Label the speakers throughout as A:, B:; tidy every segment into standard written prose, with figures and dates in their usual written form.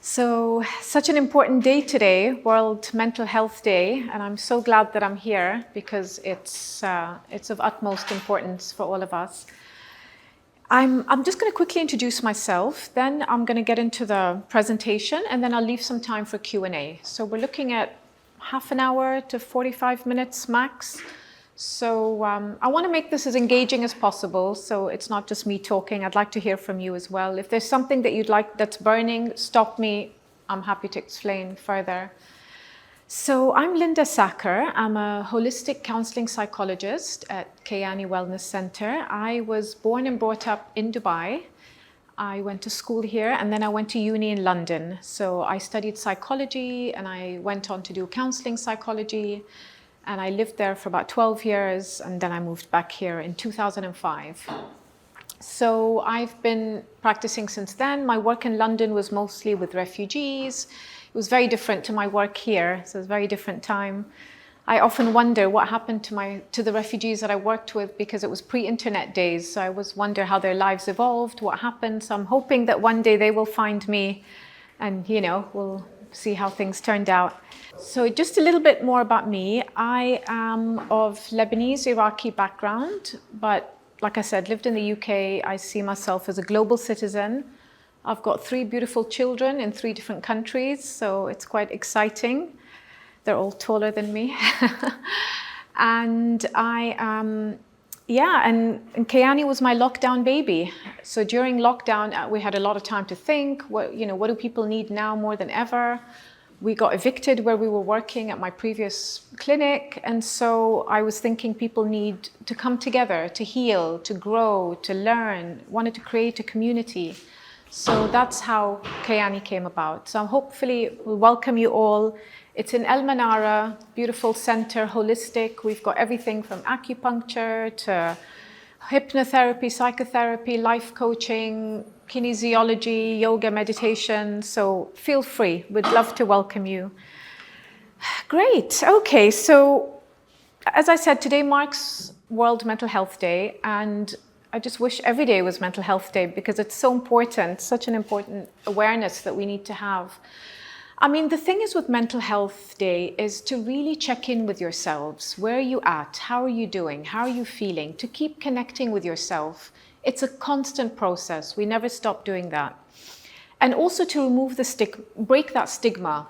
A: So, such an important day today, World Mental Health Day, and I'm so glad that I'm here because it's of utmost importance for all of us. I'm just going to quickly introduce myself, then I'm going to get into the presentation, and then I'll leave some time for Q&A. So we're looking at half an hour to 45 minutes max. So I want to make this as engaging as possible, so it's not just me talking. I'd like to hear from you as well. If there's something that you'd like that's burning, stop me. I'm happy to explain further. So I'm Linda Sakr. I'm a holistic counseling psychologist at Keyani Wellness Center. I was born and brought up in Dubai. I went to school here and then I went to uni in London. So I studied psychology and I went on to do counseling psychology. And I lived there for about 12 years, and then I moved back here in 2005. So I've been practicing since then. My work in London was mostly with refugees. It was very different to my work here, so it was a very different time. I often wonder what happened to the refugees that I worked with because it was pre-internet days. So I always wonder how their lives evolved, what happened. So I'm hoping that one day they will find me and, we'll see how things turned out. So just a little bit more about me. I am of Lebanese Iraqi background, but like I said, lived in the UK. I see myself as a global citizen. I've got 3 beautiful children in 3 different countries, so it's quite exciting. They're all taller than me. And and Keyani was my lockdown baby. So during lockdown, we had a lot of time to think, what do people need now more than ever? We got evicted where we were working at my previous clinic. And so I was thinking people need to come together, to heal, to grow, to learn, wanted to create a community. So that's how Keyani came about. So hopefully we'll welcome you all. It's in Manara, beautiful center, holistic. We've got everything from acupuncture to hypnotherapy, psychotherapy, life coaching, kinesiology, yoga, meditation. So feel free. We'd love to welcome you. Great. Okay. So as I said, today marks World Mental Health Day. And I just wish every day was Mental Health Day because it's so important, such an important awareness that we need to have. I mean, the thing is with Mental Health Day is to really check in with yourselves. Where are you at? How are you doing? How are you feeling? To keep connecting with yourself. It's a constant process. We never stop doing that. And also to remove break that stigma.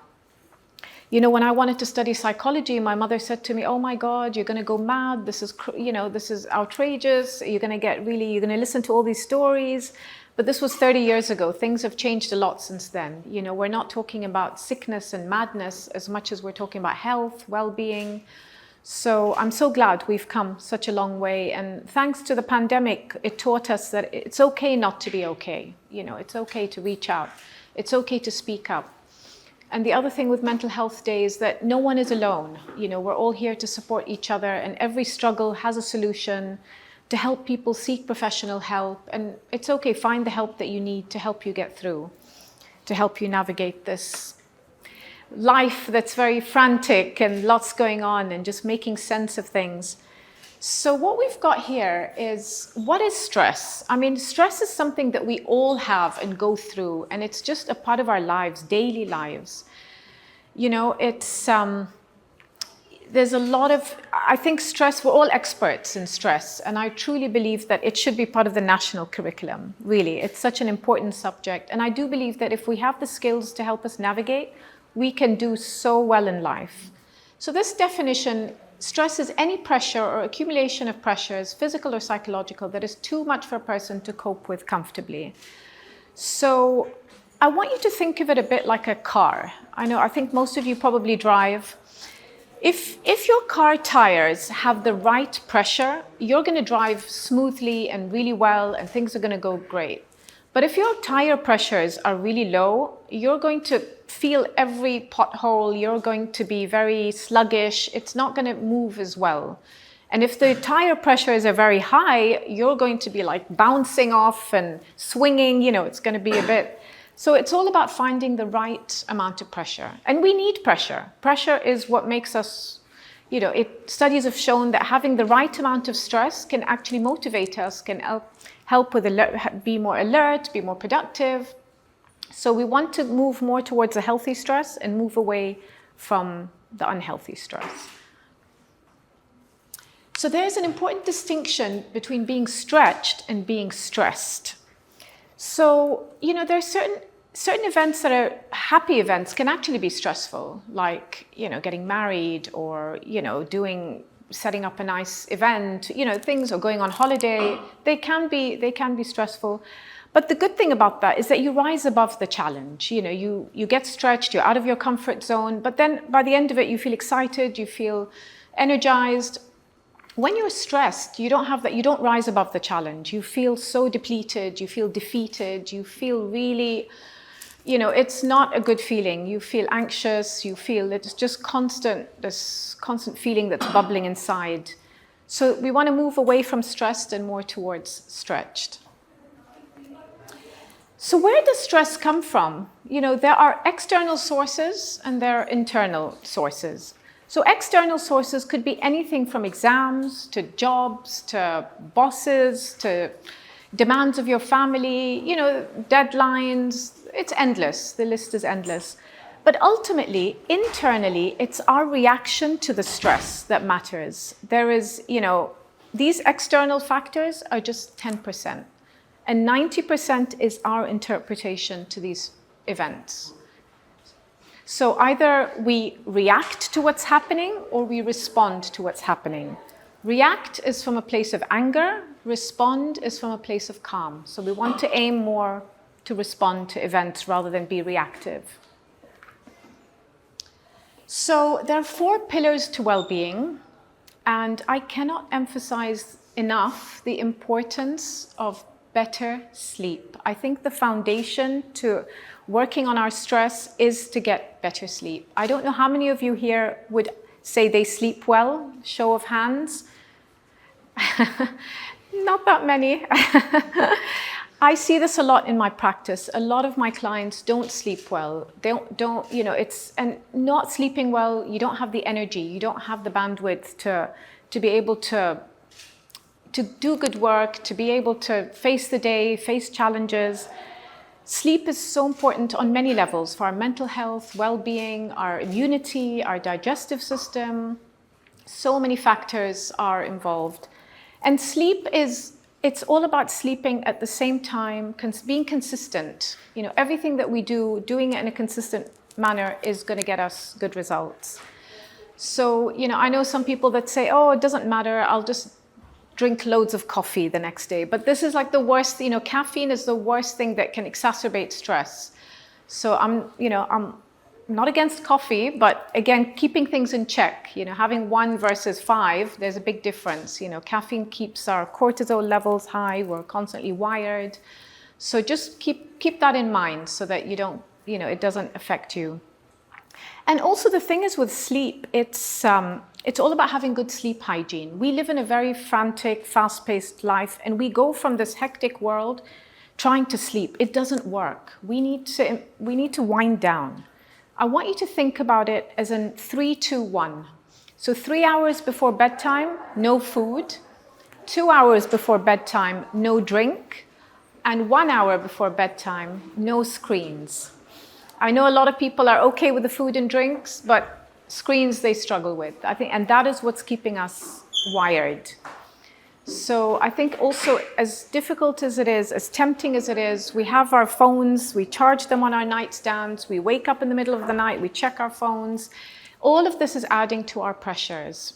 A: When I wanted to study psychology, my mother said to me, "Oh my God, you're going to go mad. This is outrageous. You're going to listen to all these stories." But this was 30 years ago. Things have changed a lot since then. We're not talking about sickness and madness as much as we're talking about health, well-being. So I'm so glad we've come such a long way. And thanks to the pandemic, it taught us that it's okay not to be okay. It's okay to reach out. It's okay to speak up. And the other thing with Mental Health Day is that no one is alone. We're all here to support each other, and every struggle has a solution. To help people seek professional help. And it's okay, find the help that you need to help you get through, to help you navigate this life that's very frantic and lots going on and just making sense of things. So what we've got here is, what is stress? I mean, stress is something that we all have and go through, and it's just a part of our lives, daily lives. There's a lot of, I think stress, we're all experts in stress, and I truly believe that it should be part of the national curriculum, really. It's such an important subject, and I do believe that if we have the skills to help us navigate, we can do so well in life. So this definition, stress is any pressure or accumulation of pressures, physical or psychological, that is too much for a person to cope with comfortably. So I want you to think of it a bit like a car. I think most of you probably drive. If your car tires have the right pressure, you're going to drive smoothly and really well, and things are going to go great. But if your tire pressures are really low, you're going to feel every pothole, you're going to be very sluggish, it's not going to move as well. And if the tire pressures are very high, you're going to be like bouncing off and swinging, it's going to be a bit. So it's all about finding the right amount of pressure. And we need pressure. Pressure is what makes us, studies have shown that having the right amount of stress can actually motivate us, can help with be more alert, be more productive. So we want to move more towards a healthy stress and move away from the unhealthy stress. So there's an important distinction between being stretched and being stressed. So, there are certain events that are happy events can actually be stressful, like, getting married or, setting up a nice event, things, or going on holiday. They can be stressful. But the good thing about that is that you rise above the challenge. You get stretched, you're out of your comfort zone, but then by the end of it, you feel excited, you feel energized. When you're stressed, you don't have that, you don't rise above the challenge. You feel so depleted, you feel defeated, you feel really, it's not a good feeling. You feel anxious, you feel it's just this constant feeling that's bubbling inside. So we want to move away from stressed and more towards stretched. So where does stress come from? There are external sources and there are internal sources. So external sources could be anything from exams to jobs to bosses to demands of your family, deadlines. It's endless. The list is endless. But ultimately, internally, it's our reaction to the stress that matters. There is, these external factors are just 10%. And 90% is our interpretation to these events. So either we react to what's happening or we respond to what's happening. React is from a place of anger. Respond is from a place of calm. So we want to aim more to respond to events rather than be reactive. So there are 4 pillars to well-being, and I cannot emphasize enough the importance of better sleep. I think the foundation to working on our stress is to get better sleep. I don't know how many of you here would say they sleep well, show of hands. Not that many. I see this a lot in my practice. A lot of my clients don't sleep well. And not sleeping well, you don't have the energy, you don't have the bandwidth to be able to do good work, to be able to face the day, face challenges. Sleep is so important on many levels for our mental health, well-being, our immunity, our digestive system. So many factors are involved. And sleep it's all about sleeping at the same time, being consistent. Everything that we do, doing it in a consistent manner is going to get us good results. So, I know some people that say, oh, it doesn't matter, I'll just drink loads of coffee the next day. But this is like the worst, caffeine is the worst thing that can exacerbate stress. So I'm not against coffee, but again, keeping things in check, having 1 versus 5, there's a big difference. Caffeine keeps our cortisol levels high, we're constantly wired. So just keep that in mind so that you don't, it doesn't affect you. And also the thing is with sleep, it's all about having good sleep hygiene. We live in a very frantic, fast-paced life, and we go from this hectic world trying to sleep. It doesn't work. We need to wind down. I want you to think about it as in 3, 2, 1. So 3 hours before bedtime, no food. 2 hours before bedtime, no drink. And 1 hour before bedtime, no screens. I know a lot of people are okay with the food and drinks, but screens they struggle with, I think, and that is what's keeping us wired. So I think also, as difficult as it is, as tempting as it is, we have our phones, we charge them on our nightstands, we wake up in the middle of the night, we check our phones. All of this is adding to our pressures.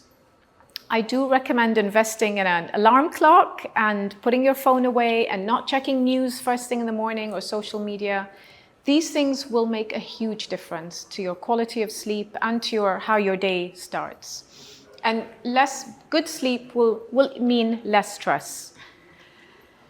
A: I do recommend investing in an alarm clock and putting your phone away and not checking news first thing in the morning or social media. These things will make a huge difference to your quality of sleep and to how your day starts. And less good sleep will mean less stress.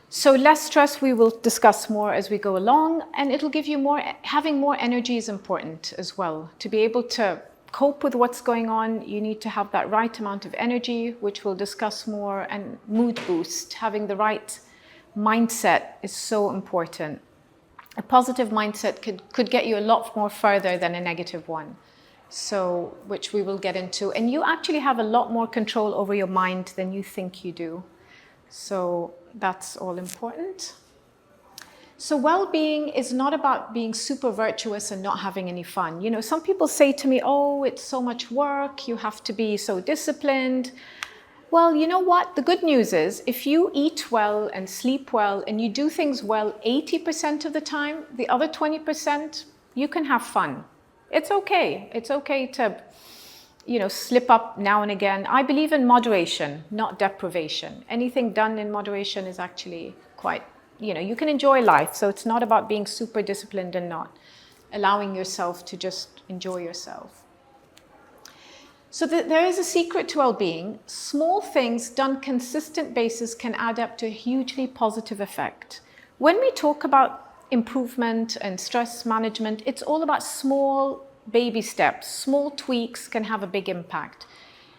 A: So less stress we will discuss more as we go along, and it'll give you more, having more energy is important as well. To be able to cope with what's going on, you need to have that right amount of energy, which we'll discuss more, and mood boost. Having the right mindset is so important. A positive mindset could get you a lot more further than a negative one, so which we will get into. And you actually have a lot more control over your mind than you think you do. So that's all important. So well-being is not about being super virtuous and not having any fun. You know, some people say to me, oh, it's so much work, you have to be so disciplined. Well, you know what? The good news is if you eat well and sleep well and you do things well 80% of the time, the other 20%, you can have fun. It's okay. It's okay to, you know, slip up now and again. I believe in moderation, not deprivation. Anything done in moderation is actually quite, you know, you can enjoy life. So it's not about being super disciplined and not allowing yourself to just enjoy yourself. So there is a secret to well-being. Small things done consistent basis can add up to a hugely positive effect. When we talk about improvement and stress management, it's all about small baby steps. Small tweaks can have a big impact.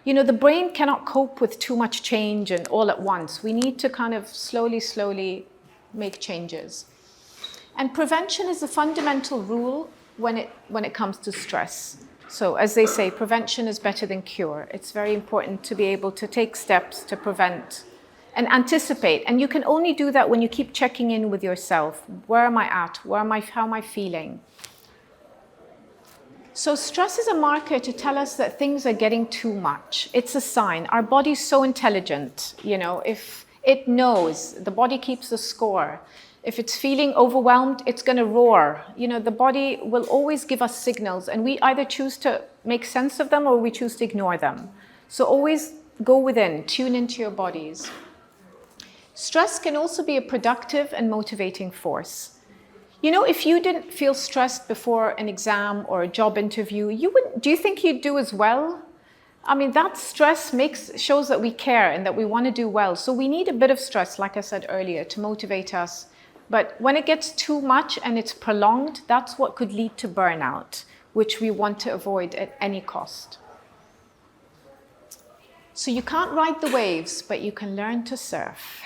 A: You know, the brain cannot cope with too much change and all at once. We need to kind of slowly make changes. And prevention is a fundamental rule when it comes to stress. So as they say, prevention is better than cure. It's very important to be able to take steps to prevent and anticipate. And you can only do that when you keep checking in with yourself. Where am I at? How am I feeling? So stress is a marker to tell us that things are getting too much. It's a sign. Our body's so intelligent. You know, if it knows, the body keeps the score. If it's feeling overwhelmed, it's going to roar. You know, the body will always give us signals, and we either choose to make sense of them or we choose to ignore them. So always go within, tune into your bodies. Stress can also be a productive and motivating force. You know, if you didn't feel stressed before an exam or a job interview, do you think you'd do as well? I mean, that stress shows that we care and that we want to do well. So we need a bit of stress, like I said earlier, to motivate us. But when it gets too much and it's prolonged, that's what could lead to burnout, which we want to avoid at any cost. So you can't ride the waves, but you can learn to surf.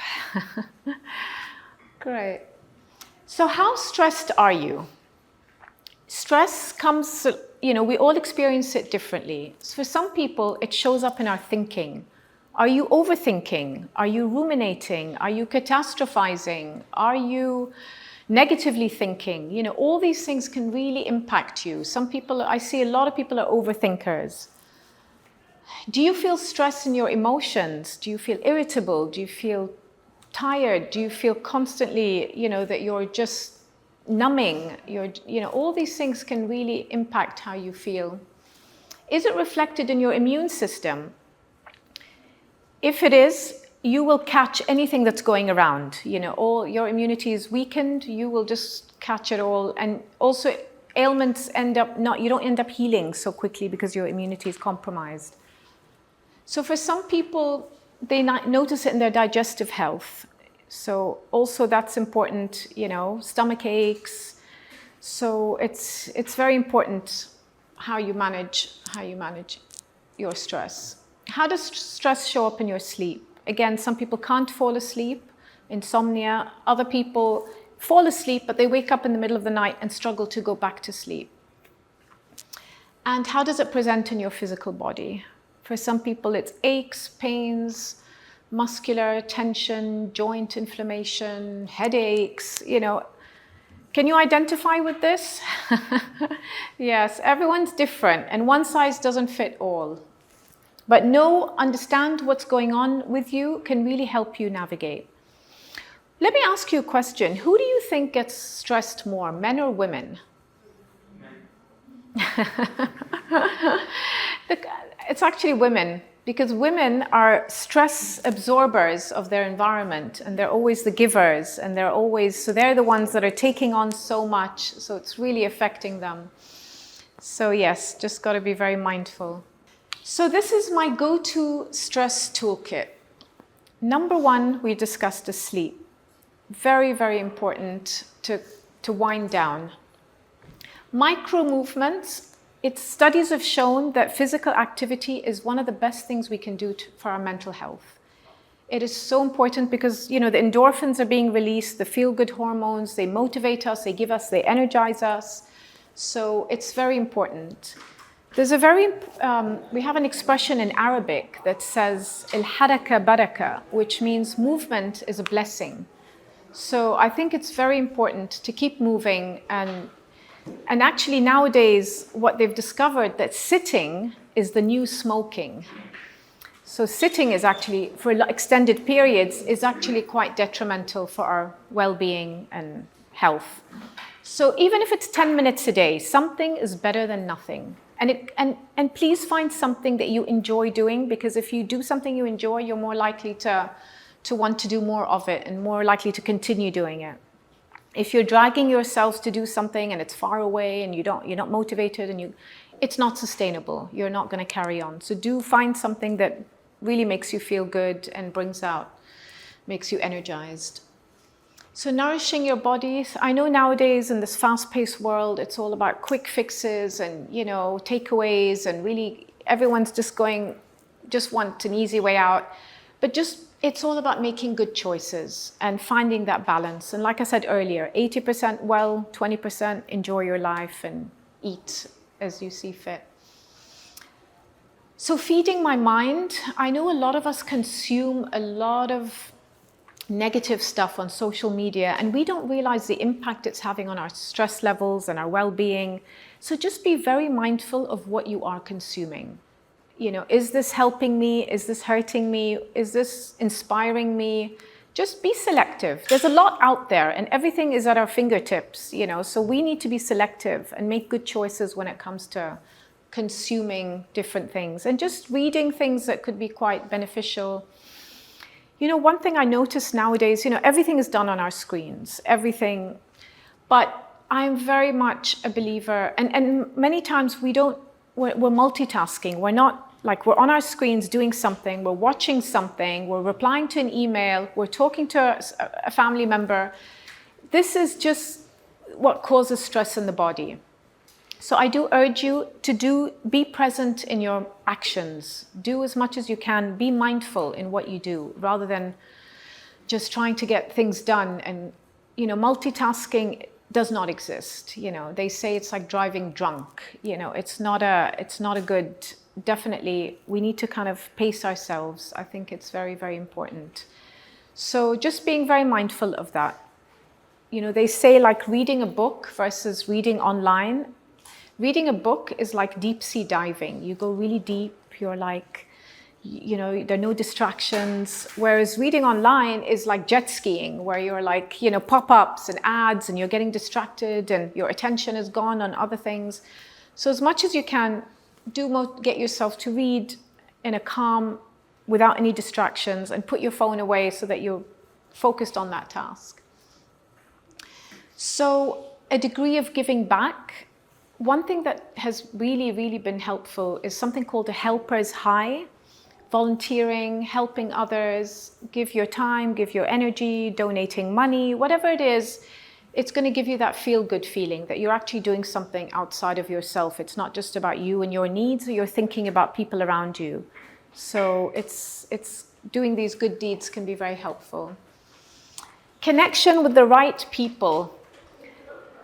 A: Great. So how stressed are you? Stress comes, you know, we all experience it differently. So for some people, it shows up in our thinking. Are you overthinking? Are you ruminating? Are you catastrophizing? Are you negatively thinking? You know, all these things can really impact you. Some people, I see a lot of people are overthinkers. Do you feel stress in your emotions? Do you feel irritable? Do you feel tired? Do you feel constantly, you know, that you're just numbing? You know, all these things can really impact how you feel. Is it reflected in your immune system? If it is, you will catch anything that's going around. You know, all your immunity is weakened, you will just catch it all. And also ailments you don't end up healing so quickly because your immunity is compromised. So for some people, they notice it in their digestive health. So also that's important, you know, stomach aches. So it's very important how you manage your stress. How does stress show up in your sleep? Again, some people can't fall asleep, insomnia. Other people fall asleep, but they wake up in the middle of the night and struggle to go back to sleep. And how does it present in your physical body? For some people, it's aches, pains, muscular tension, joint inflammation, headaches, you know. Can you identify with this? Yes, everyone's different, and one size doesn't fit all. But understand what's going on with you can really help you navigate. Let me ask you a question. Who do you think gets stressed more, men or women? It's actually women, because women are stress absorbers of their environment, and they're always the givers, and so they're the ones that are taking on so much, so it's really affecting them. So yes, just got to be very mindful. So this is my go-to stress toolkit. Number one, we discussed is sleep. Very, very important to wind down. Micro movements. Studies have shown that physical activity is one of the best things we can do for our mental health. It is so important because, you know, the endorphins are being released, the feel-good hormones, they motivate us, they energize us. So it's very important. We have an expression in Arabic that says, "Il haraka baraka," which means movement is a blessing. So I think it's very important to keep moving, and actually nowadays what they've discovered that sitting is the new smoking. So sitting is actually, for extended periods, is actually quite detrimental for our well-being and health. So even if it's 10 minutes a day, something is better than nothing. And please find something that you enjoy doing, because if you do something you enjoy, you're more likely to want to do more of it and more likely to continue doing it. If you're dragging yourself to do something and it's far away and you're not motivated and it's not sustainable, you're not going to carry on. So do find something that really makes you feel good and makes you energized. So nourishing your body. I know nowadays in this fast-paced world, it's all about quick fixes and, takeaways, and really everyone's just want an easy way out. But it's all about making good choices and finding that balance. And like I said earlier, 80% well, 20% enjoy your life and eat as you see fit. So feeding my mind, I know a lot of us consume a lot of negative stuff on social media, and we don't realize the impact it's having on our stress levels and our well-being. So just be very mindful of what you are consuming. Is this helping me? Is this hurting me? Is this inspiring me? Just be selective. There's a lot out there and everything is at our fingertips, so we need to be selective and make good choices when it comes to consuming different things and just reading things that could be quite beneficial. One thing I notice nowadays, everything is done on our screens, everything, but I'm very much a believer, and many times we're multitasking. We're on our screens doing something, we're watching something, we're replying to an email, we're talking to a family member. This is just what causes stress in the body. So I do urge you to be present in your actions. Do as much as you can. Be mindful in what you do, rather than just trying to get things done. And, multitasking does not exist. They say it's like driving drunk. It's not a good, definitely, we need to kind of pace ourselves. I think it's very, very important. So just being very mindful of that. They say like reading a book versus reading online. Reading a book is like deep sea diving. You go really deep, you're like, there are no distractions. Whereas reading online is like jet skiing, where you're like, pop-ups and ads, and you're getting distracted and your attention is gone on other things. So as much as you can, get yourself to read in a calm, without any distractions, and put your phone away so that you're focused on that task. So a degree of giving back. One thing that has really, really been helpful is something called a helper's high. Volunteering, helping others, give your time, give your energy, donating money, whatever it is, it's going to give you that feel-good feeling that you're actually doing something outside of yourself. It's not just about you and your needs, you're thinking about people around you. So it's doing these good deeds can be very helpful. Connection with the right people.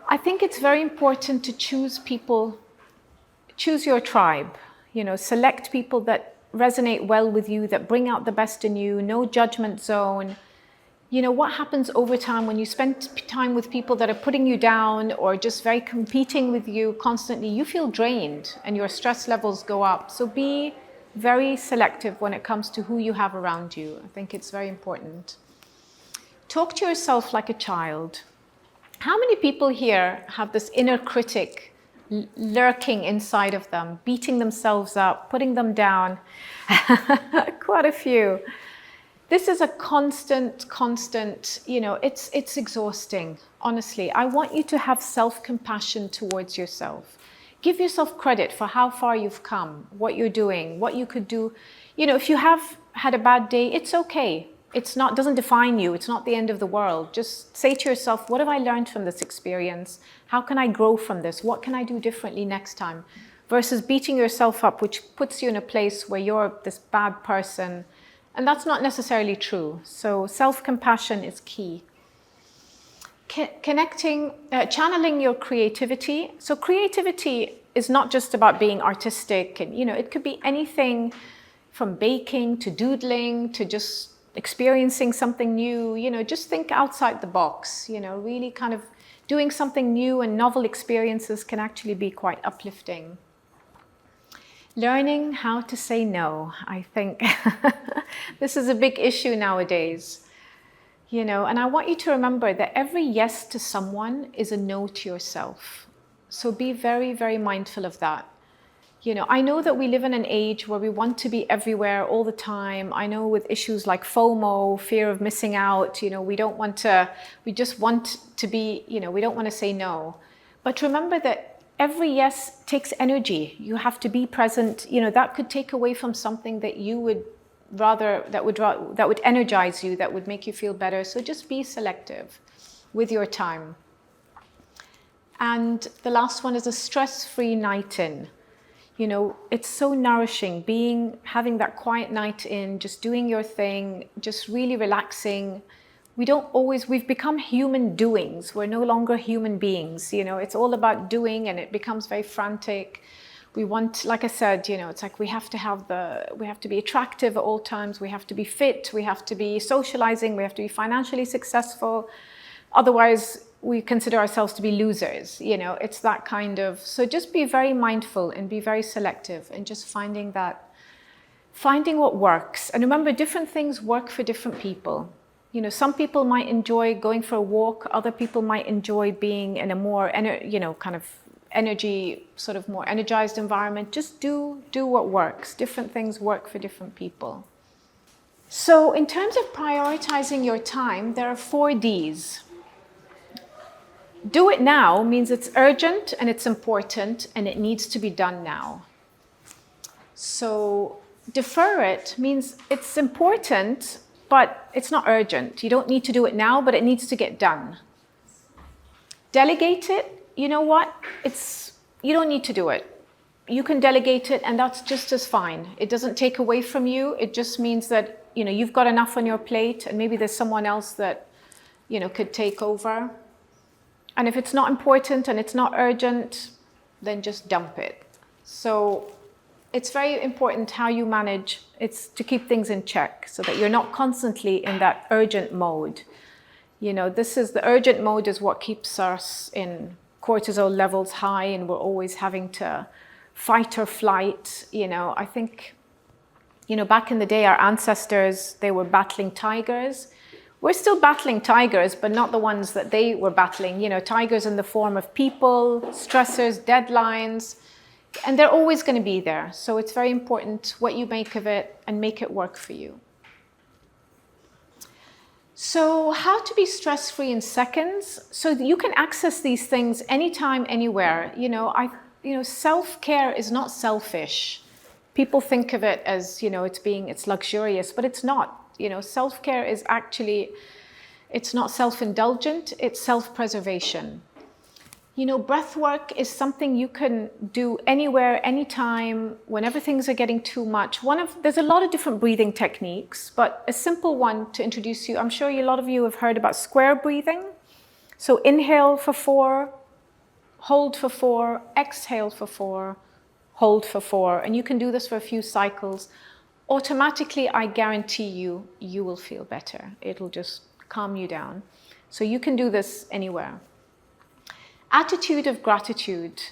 A: I think it's very important to choose your tribe, select people that resonate well with you, that bring out the best in you, no judgment zone. What happens over time when you spend time with people that are putting you down or just very competing with you constantly, you feel drained and your stress levels go up. So be very selective when it comes to who you have around you. I think it's very important. Talk to yourself like a child. How many people here have this inner critic lurking inside of them, beating themselves up, putting them down? Quite a few. This is a constant, it's exhausting, honestly. I want you to have self-compassion towards yourself. Give yourself credit for how far you've come, what you're doing, what you could do. If you have had a bad day, it's okay. Doesn't define you. It's not the end of the world. Just say to yourself, what have I learned from this experience? How can I grow from this? What can I do differently next time? Versus beating yourself up, which puts you in a place where you're this bad person. And that's not necessarily true. So self-compassion is key. Channeling your creativity. So creativity is not just about being artistic. And, it could be anything from baking to doodling to just experiencing something new, just think outside the box, really kind of doing something new and novel experiences can actually be quite uplifting. Learning how to say no, I think this is a big issue nowadays. And I want you to remember that every yes to someone is a no to yourself. So be very, very mindful of that. I know that we live in an age where we want to be everywhere all the time. I know with issues like FOMO, fear of missing out, we just want to be, we don't want to say no. But remember that every yes takes energy. You have to be present. That could take away from something that you would rather, that would energize you, that would make you feel better. So just be selective with your time. And the last one is a stress-free night in. It's so nourishing, having that quiet night in, just doing your thing, just really relaxing. We've become human doings. We're no longer human beings. It's all about doing, and it becomes very frantic. We want, like I said, it's like we have to be attractive at all times. We have to be fit. We have to be socializing. We have to be financially successful. Otherwise, we consider ourselves to be losers. It's that kind of, so just be very mindful and be very selective and just finding what works. And remember, different things work for different people. Some people might enjoy going for a walk. Other people might enjoy being in a more, kind of energy, sort of more energized environment. Just do what works. Different things work for different people. So in terms of prioritizing your time, there are 4 Ds. Do it now means it's urgent and it's important and it needs to be done now. So defer it means it's important, but it's not urgent. You don't need to do it now, but it needs to get done. Delegate it. You know what? You don't need to do it. You can delegate it, and that's just as fine. It doesn't take away from you. It just means that, you've got enough on your plate, and maybe there's someone else that, could take over. And if it's not important and it's not urgent, then just dump it. So it's very important how you manage. It's to keep things in check so that you're not constantly in that urgent mode. The urgent mode is what keeps us in cortisol levels high, and we're always having to fight or flight. I think, back in the day, our ancestors, they were battling tigers. We're still battling tigers, but not the ones that they were battling. Tigers in the form of people, stressors, deadlines, and they're always going to be there. So it's very important what you make of it and make it work for you. So how to be stress-free in seconds? So you can access these things anytime, anywhere. Self-care is not selfish. People think of it as, it's luxurious, but it's not. Self-care is actually, it's not self-indulgent, it's self-preservation. Breath work is something you can do anywhere, anytime, whenever things are getting too much. There's a lot of different breathing techniques, but a simple one to introduce you, I'm sure a lot of you have heard about square breathing. So inhale for 4, hold for 4, exhale for 4, hold for 4, and you can do this for a few cycles. Automatically, I guarantee you will feel better. It'll just calm you down. So you can do this anywhere. Attitude of gratitude.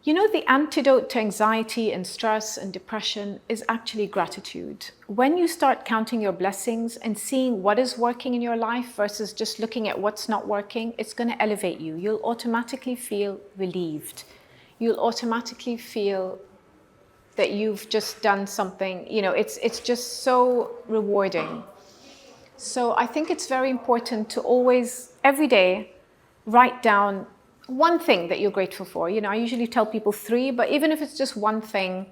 A: The antidote to anxiety and stress and depression is actually gratitude. When you start counting your blessings and seeing what is working in your life versus just looking at what's not working, it's going to elevate you. You'll automatically feel relieved. You'll automatically feel that you've just done something, it's just so rewarding. So I think it's very important to always, every day, write down one thing that you're grateful for. I usually tell people 3, but even if it's just one thing,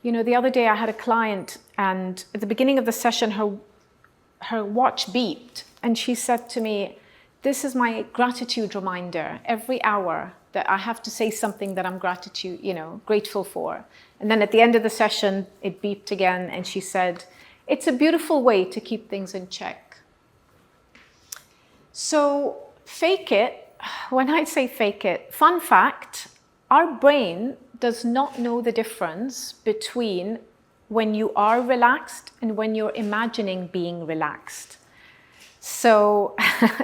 A: the other day I had a client, and at the beginning of the session, her watch beeped, and she said to me, "This is my gratitude reminder every hour that I have to say something that I'm grateful for." And then at the end of the session, it beeped again, and she said, "It's a beautiful way to keep things in check." So fake it. When I say fake it, fun fact, our brain does not know the difference between when you are relaxed and when you're imagining being relaxed. So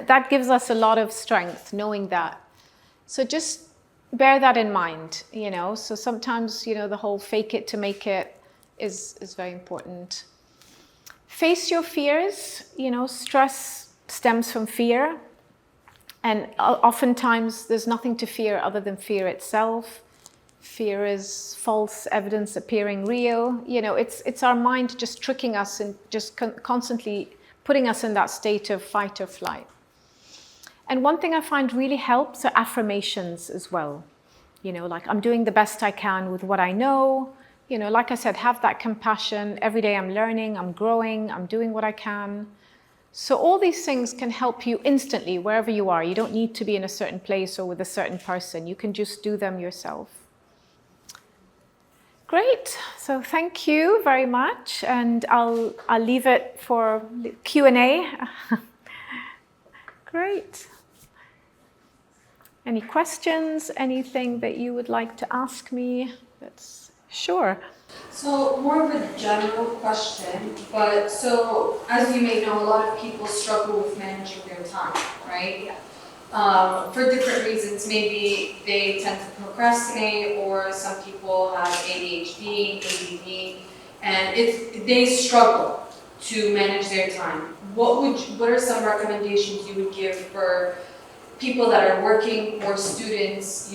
A: that gives us a lot of strength, knowing that. So just bear that in mind, So sometimes, the whole fake it to make it is very important. Face your fears. Stress stems from fear. And oftentimes there's nothing to fear other than fear itself. Fear is false evidence appearing real. It's our mind just tricking us and just constantly putting us in that state of fight or flight. And one thing I find really helps are affirmations as well. Like I'm doing the best I can with what I know. Like I said, have that compassion. Every day I'm learning, I'm growing, I'm doing what I can. So all these things can help you instantly, wherever you are. You don't need to be in a certain place or with a certain person. You can just do them yourself. Great. So thank you very much. And I'll leave it for Q&A. Great. Any questions? Anything that you would like to ask me? Sure.
B: So more of a general question, but so as you may know, a lot of people struggle with managing their time, right? For different reasons. Maybe they tend to procrastinate, or some people have ADHD, ADD, and they struggle to manage their time. What are some recommendations you would give for people that are working or students,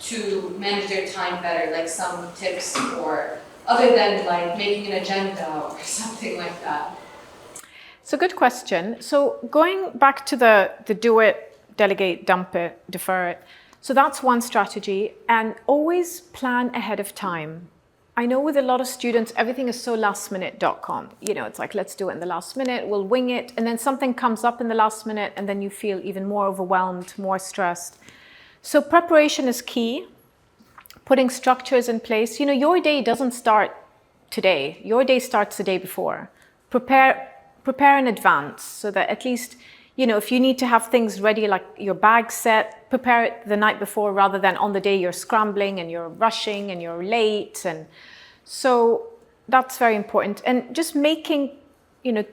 B: to manage their time better, like some tips, or other than like making an agenda or something like that?
A: It's a good question. So going back to the do it, delegate, dump it, defer it. So that's one strategy, and always plan ahead of time. I know with a lot of students, everything is so lastminute.com. It's like, let's do it in the last minute, we'll wing it, and then something comes up in the last minute, and then you feel even more overwhelmed, more stressed. So preparation is key, putting structures in place. Your day doesn't start today. Your day starts the day before. Prepare in advance so that at least, if you need to have things ready, like your bag set, prepare it the night before rather than on the day you're scrambling and you're rushing and you're late. And so that's very important. And just making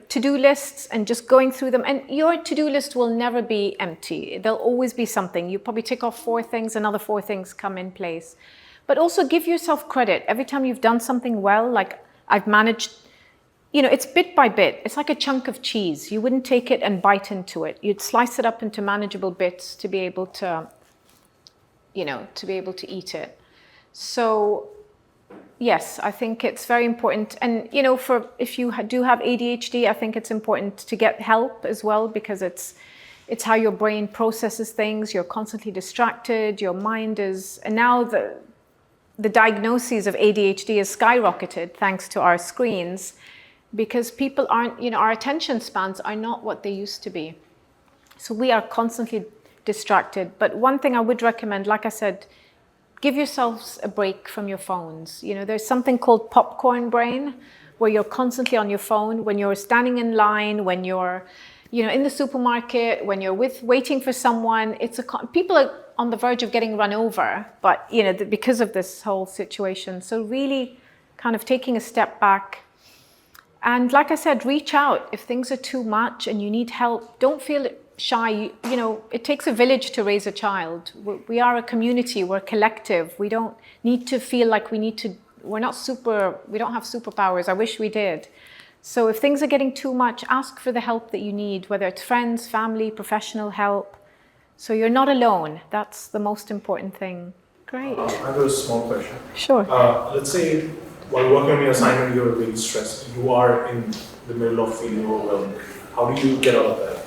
A: to-do lists and just going through them. And your to-do list will never be empty. There'll always be something. You probably tick off 4 things, another 4 things come in place. But also give yourself credit. Every time you've done something well, like I've managed, it's bit by bit. It's like a chunk of cheese. You wouldn't take it and bite into it. You'd slice it up into manageable bits to be able to, eat it. So yes, I think it's very important. And, if you do have ADHD, I think it's important to get help as well, because it's how your brain processes things. You're constantly distracted. Your mind is, and now the diagnoses of ADHD has skyrocketed thanks to our screens, because people aren't, our attention spans are not what they used to be. So we are constantly distracted. But one thing I would recommend, like I said, give yourselves a break from your phones. There's something called popcorn brain, where you're constantly on your phone when you're standing in line, when you're, in the supermarket, when you're waiting for someone. People are on the verge of getting run over, but because of this whole situation. So really kind of taking a step back. And like I said, reach out if things are too much and you need help. Don't feel shy. It takes a village to raise a child. We are a community. We're collective. We don't need to feel like we don't have superpowers. I wish we did. So if things are getting too much, ask for the help that you need, whether it's friends, family, professional help. So you're not alone. That's the most important thing. Great.
C: I have a small question.
A: Sure.
C: Let's say while working on your assignment, you're really stressed. You are in the middle of feeling overwhelmed. How do you get out of that?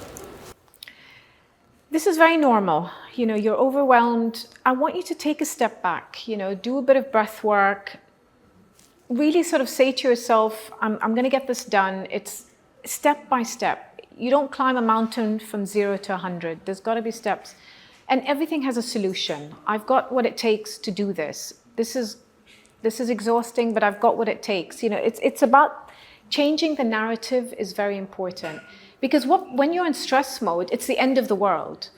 A: This is very normal. You're overwhelmed. I want you to take a step back, do a bit of breath work. Really sort of say to yourself, I'm going to get this done. It's step by step. You don't climb a mountain from 0 to 100. There's got to be steps. And everything has a solution. I've got what it takes to do this. This is exhausting, but I've got what it takes. It's about changing the narrative is very important. Because when you're in stress mode, it's the end of the world.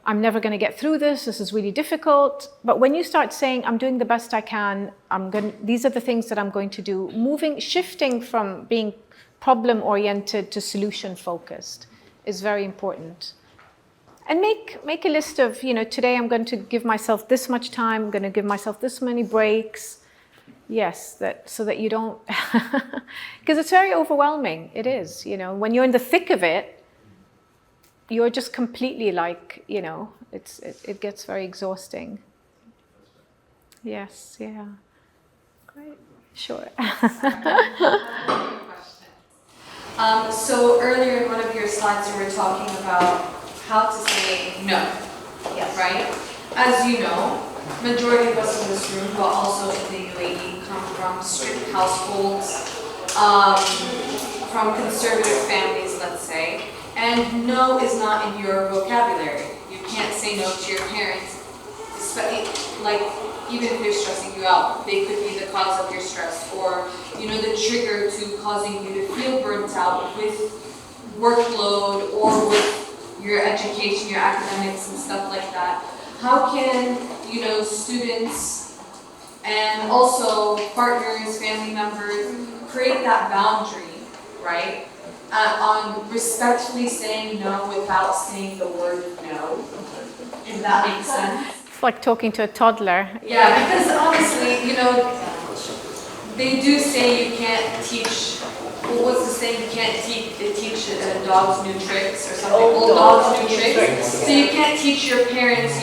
A: I'm never going to get through this. This is really difficult. But when you start saying, I'm doing the best I can, these are the things that I'm going to do, shifting from being problem-oriented to solution-focused is very important. And make a list of, today I'm going to give myself this much time, I'm going to give myself this many breaks. Yes, so that you don't, because it's very overwhelming. It is, when you're in the thick of it, you're just completely like, it gets very exhausting. Yes, yeah. Great. Sure.
B: So earlier in one of your slides, you were talking about how to say no,
A: Yes.
B: right? As you know, majority of us in this room, but also in the UAE, come from strict households, from conservative families, let's say, and no is not in your vocabulary. You can't say no to your parents, like even if they're stressing you out, they could be the cause of your stress, or the trigger to causing you to feel burnt out with workload or with your education, your academics and stuff like that. How can, students and also partners, family members, create that boundary, right? On respectfully saying no without saying the word no, if that makes sense.
A: It's like talking to a toddler.
B: Yeah, because honestly, they do say you can't teach, what's the saying, you can't teach dogs new tricks or something, old dogs new tricks. So you can't teach your parents,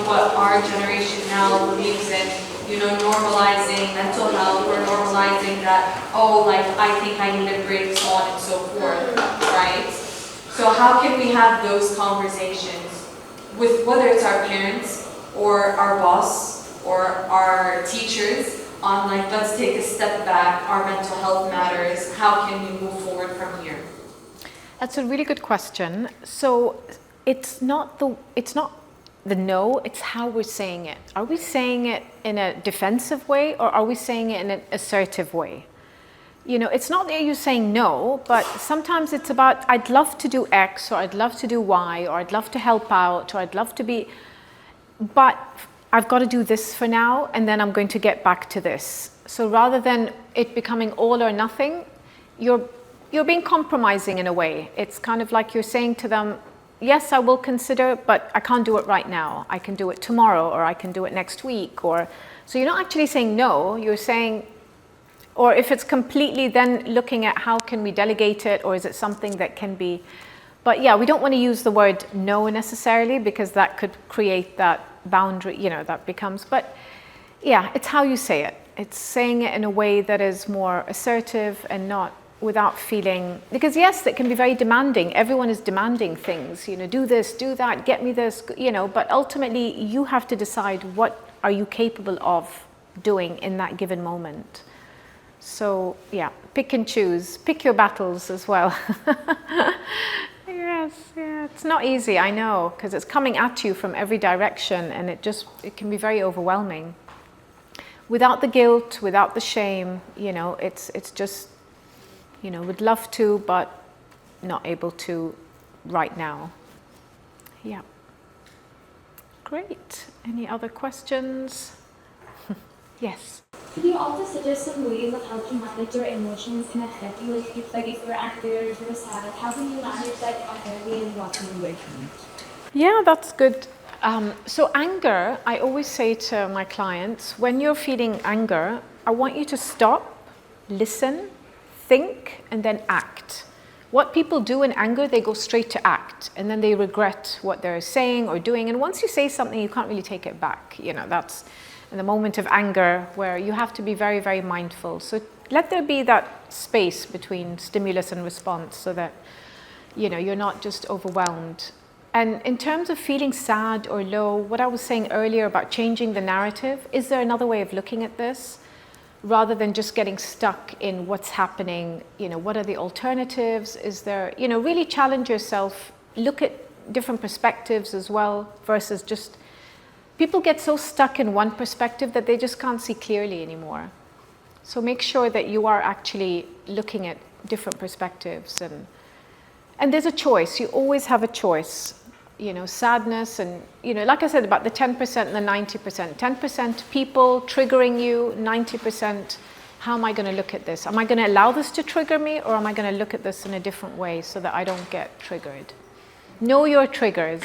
B: what our generation now believes in, normalizing mental health or normalizing that, I think I need a break, so on and so forth, right? So how can we have those conversations with, whether it's our parents or our boss or our teachers, on let's take a step back, our mental health matters, how can we move forward from here?
A: That's a really good question. So it's not the no, it's how we're saying it. Are we saying it in a defensive way, or are we saying it in an assertive way? It's not that you're saying no, but sometimes it's about, I'd love to do X, or I'd love to do Y, or I'd love to help out, or I'd love to be, but I've got to do this for now, and then I'm going to get back to this. So rather than it becoming all or nothing, you're being compromising in a way. It's kind of like you're saying to them, yes, I will consider, but I can't do it right now. I can do it tomorrow, or I can do it next week. So you're not actually saying no, you're saying, or if it's completely then looking at how can we delegate it, or is it something that can be, but yeah, we don't want to use the word no necessarily, because that could create that boundary, that becomes, but yeah, it's how you say it. It's saying it in a way that is more assertive and not without feeling, because yes, it can be very demanding. Everyone is demanding things, do this, do that, get me this, but ultimately you have to decide what are you capable of doing in that given moment. So yeah, pick and choose, pick your battles as well. Yes, yeah, it's not easy, I know, because it's coming at you from every direction, and it can be very overwhelming. Without the guilt, without the shame, it's just, would love to, but not able to right now. Yeah. Great. Any other questions? Yes.
D: Could you also suggest some ways of how to manage your emotions in a healthy way? If you're angry or if you're sad, how can you manage that in a healthy and walking way?
A: Yeah, that's good. So anger, I always say to my clients, when you're feeling anger, I want you to stop, listen, think, and then act. What people do in anger, they go straight to act, and then they regret what they're saying or doing. And once you say something, you can't really take it back. That's in the moment of anger where you have to be very, very mindful. So let there be that space between stimulus and response, so that you're not just overwhelmed. And in terms of feeling sad or low, what I was saying earlier about changing the narrative, is there another way of looking at this? Rather than just getting stuck in what's happening, what are the alternatives? Is there, really challenge yourself, look at different perspectives as well, versus just, people get so stuck in one perspective that they just can't see clearly anymore. So make sure that you are actually looking at different perspectives, and there's a choice. You always have a choice. sadness, and, like I said about the 10% and the 90%. 10% people triggering you, 90% how am I going to look at this? Am I going to allow this to trigger me, or am I going to look at this in a different way so that I don't get triggered? Know your triggers.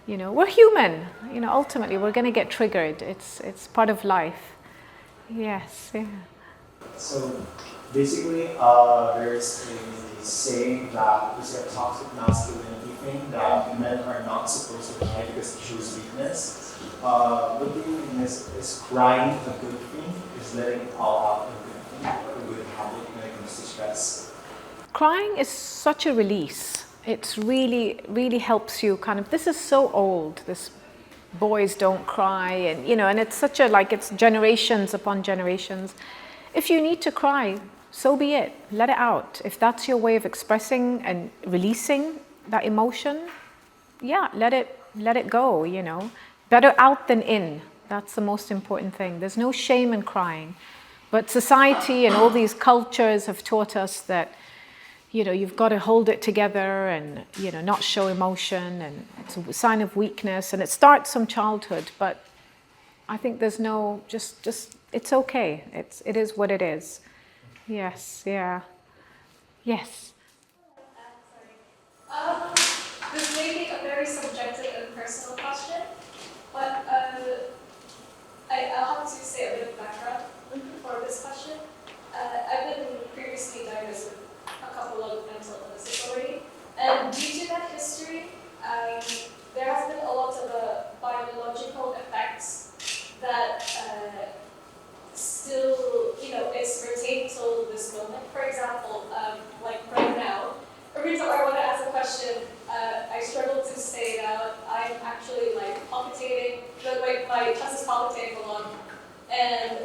A: We're human. Ultimately, we're going to get triggered. It's part of life. Yes. Yeah.
E: So basically, there's a saying that there's a toxic masculinity thing that men are not supposed to cry because it shows weakness. What do you think is crying a good thing? Is letting it all out a good thing, or a good habit when it comes to stress?
A: Crying is such a release. It's really helps you kind of, this is so old, this boys don't cry, and and it's such a, it's generations upon generations. If you need to cry, so be it. Let it out. If that's your way of expressing and releasing that emotion, yeah, let it go, Better out than in. That's the most important thing. There's no shame in crying. But society and all these cultures have taught us that you've got to hold it together and, not show emotion, and it's a sign of weakness, and it starts from childhood. But I think there's no, just it's okay. It is what it is. Yes, yeah. Yes.
F: This may be a very subjective and personal question, but I'll have to say a bit of background for this question. I've been previously diagnosed with a couple of mental illnesses already, and due to that history, there has been a lot of biological effects that still, it's retained till this moment. For example, like right now, every time I want to ask a question, I struggle to say that I'm actually palpitating, my chest is palpitating a lot, and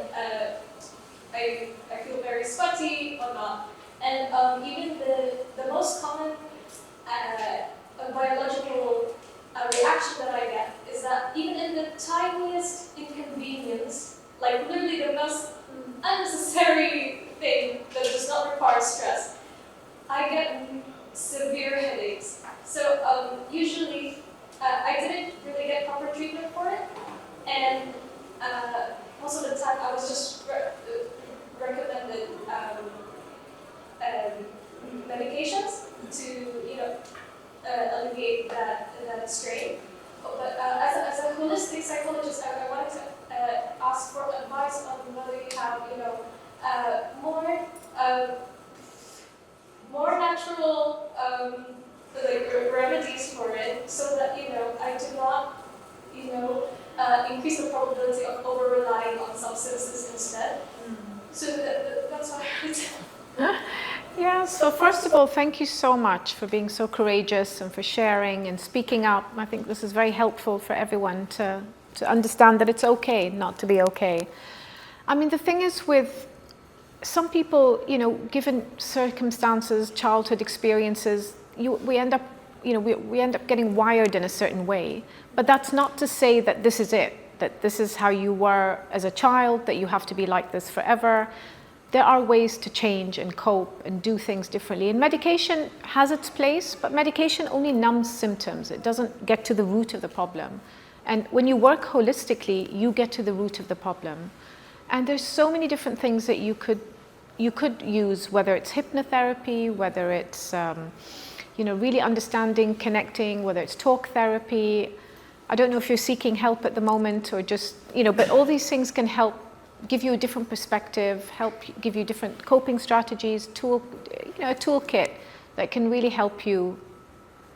F: I feel very sweaty, whatnot. And even the most common biological reaction that I get is that even in the tiniest inconvenience, literally the most unnecessary thing that does not require stress, I get severe headaches. So usually, I didn't really get proper treatment for it, and most of the time I was just recommended medications to alleviate that strain. But as a holistic psychologist, I wanted to ask for advice on whether you have more natural remedies for it, so that I do not increase the probability of over relying on substances instead. So that's why.
A: Yeah, so first of all, thank you so much for being so courageous and for sharing and speaking up. I think this is very helpful for everyone to understand that it's okay not to be okay. I mean, the thing is with some people, given circumstances, childhood experiences, we end up getting wired in a certain way. But that's not to say that this is it, that this is how you were as a child, that you have to be like this forever. There are ways to change and cope and do things differently. And medication has its place, but medication only numbs symptoms. It doesn't get to the root of the problem. And when you work holistically, you get to the root of the problem. And there's so many different things that you could use, whether it's hypnotherapy, whether it's really understanding, connecting, whether it's talk therapy. I don't know if you're seeking help at the moment or just, but all these things can help give you a different perspective, help give you different coping strategies, a toolkit that can really help you,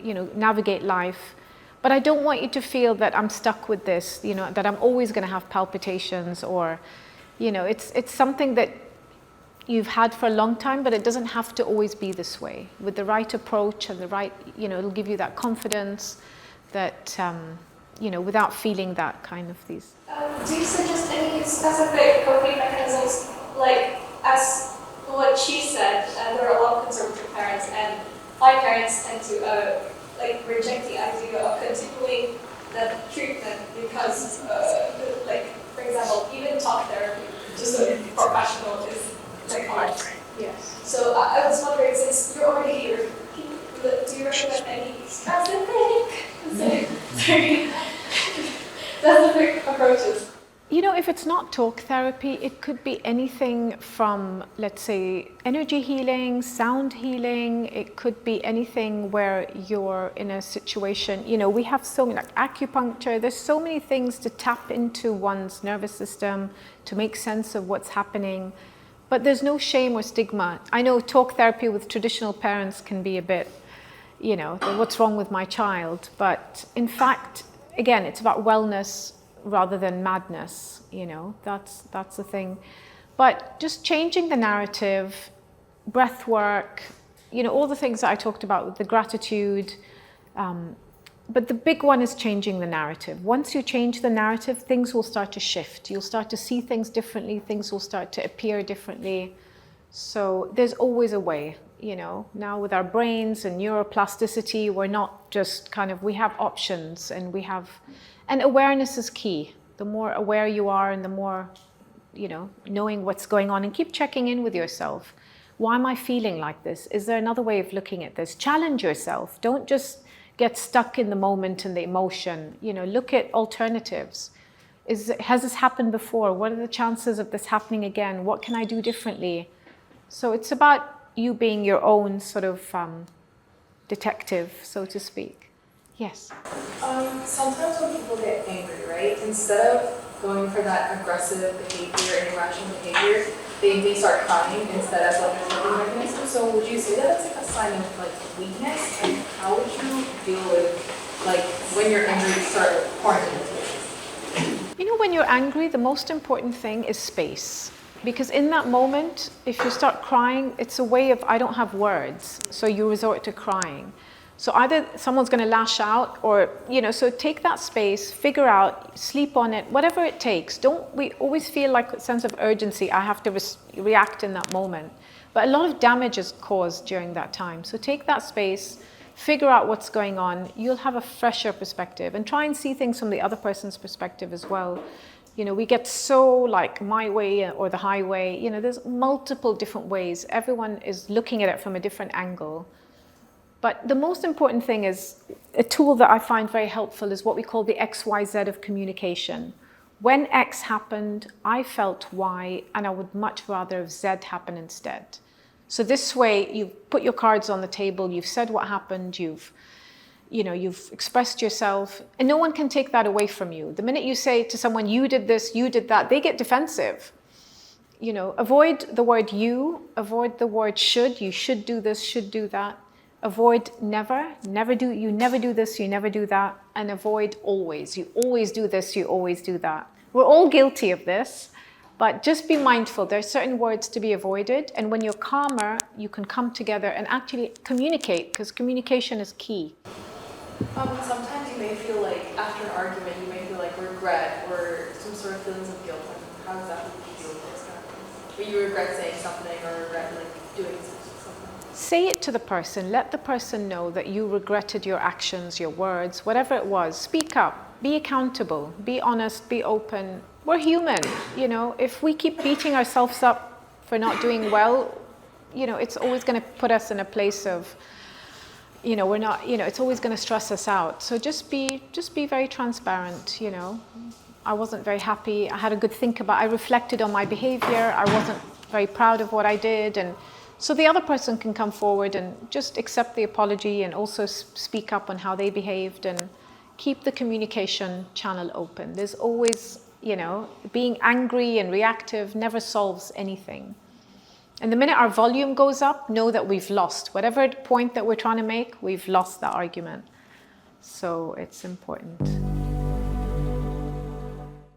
A: navigate life. But I don't want you to feel that I'm stuck with this, that I'm always going to have palpitations, or, it's something that you've had for a long time, but it doesn't have to always be this way. With the right approach and the right, it'll give you that confidence that, without feeling that kind of these.
F: Do you suggest any specific coping mechanisms, as what she said, there are a lot of conservative parents, and my parents tend to reject the idea of continuing that treatment because, for example, even talk therapy, just a professional is hard.
A: Yes.
F: So I was wondering, since you're already here, do you recommend any specific approaches?
A: You know, if it's not talk therapy, it could be anything from, let's say, energy healing, sound healing. It could be anything where you're in a situation, you know, we have so many, like acupuncture, there's so many things to tap into one's nervous system to make sense of what's happening. But there's no shame or stigma. I know talk therapy with traditional parents can be a bit, you know, what's wrong with my child? But in fact, again, it's about wellness rather than madness, you know, that's the thing. But just changing the narrative, breath work, you know, all the things that I talked about with the gratitude. But the big one is changing the narrative. Once you change the narrative, things will start to shift. You'll start to see things differently. Things will start to appear differently. So there's always a way, you know. Now with our brains and neuroplasticity, we're not just kind of, we have options and awareness is key. The more aware you are and the more, you know, knowing what's going on, and keep checking in with yourself. Why am I feeling like this? Is there another way of looking at this? Challenge yourself. Don't just get stuck in the moment and the emotion. You know, look at alternatives. Has this happened before? What are the chances of this happening again? What can I do differently? So it's about you being your own sort of detective, so to speak. Yes.
G: Sometimes when people get angry, right, instead of going for that aggressive behavior and irrational behavior, they start crying instead of like a coping mechanism. So would you say that it's like a sign of like weakness? And how would you deal with like when you're angry, you start pouring into it?
A: You know, when you're angry, the most important thing is space. Because in that moment, if you start crying, it's a way of, I don't have words, so you resort to crying. So either someone's going to lash out or, you know, so take that space, figure out, sleep on it, whatever it takes. We always feel like a sense of urgency, I have to react in that moment. But a lot of damage is caused during that time. So take that space, figure out what's going on. You'll have a fresher perspective and try and see things from the other person's perspective as well. You know, we get so like my way or the highway, you know, there's multiple different ways. Everyone is looking at it from a different angle. But the most important thing is, a tool that I find very helpful is what we call the XYZ of communication. When X happened, I felt Y, and I would much rather have Z happen instead. So this way, you've put your cards on the table, you've said what happened, you've expressed yourself, and no one can take that away from you. The minute you say to someone, you did this, you did that, they get defensive. You know, avoid the word you, avoid the word should, you should do this, should do that. Avoid never do this, you never do that, and avoid always. You always do this, you always do that. We're all guilty of this, but just be mindful. There are certain words to be avoided, and when you're calmer, you can come together and actually communicate, because communication is key.
G: Sometimes you may feel like, after an argument, you may feel like regret or some sort of feelings of guilt. Like, how exactly do you deal with those kind of things? Or you regret saying something or regret like doing something.
A: Say it to the person. Let the person know that you regretted your actions, your words, whatever it was. Speak up. Be accountable. Be honest. Be open. We're human. You know, if we keep beating ourselves up for not doing well, you know, it's always going to put us in a place of, you know, we're not, you know, it's always going to stress us out. So just be very transparent, you know. I wasn't very happy. I had a good think about, I reflected on my behavior. I wasn't very proud of what I did. And so the other person can come forward and just accept the apology and also speak up on how they behaved and keep the communication channel open. There's always, you know, being angry and reactive never solves anything. And the minute our volume goes up, know that we've lost. Whatever point that we're trying to make, we've lost that argument. So it's important.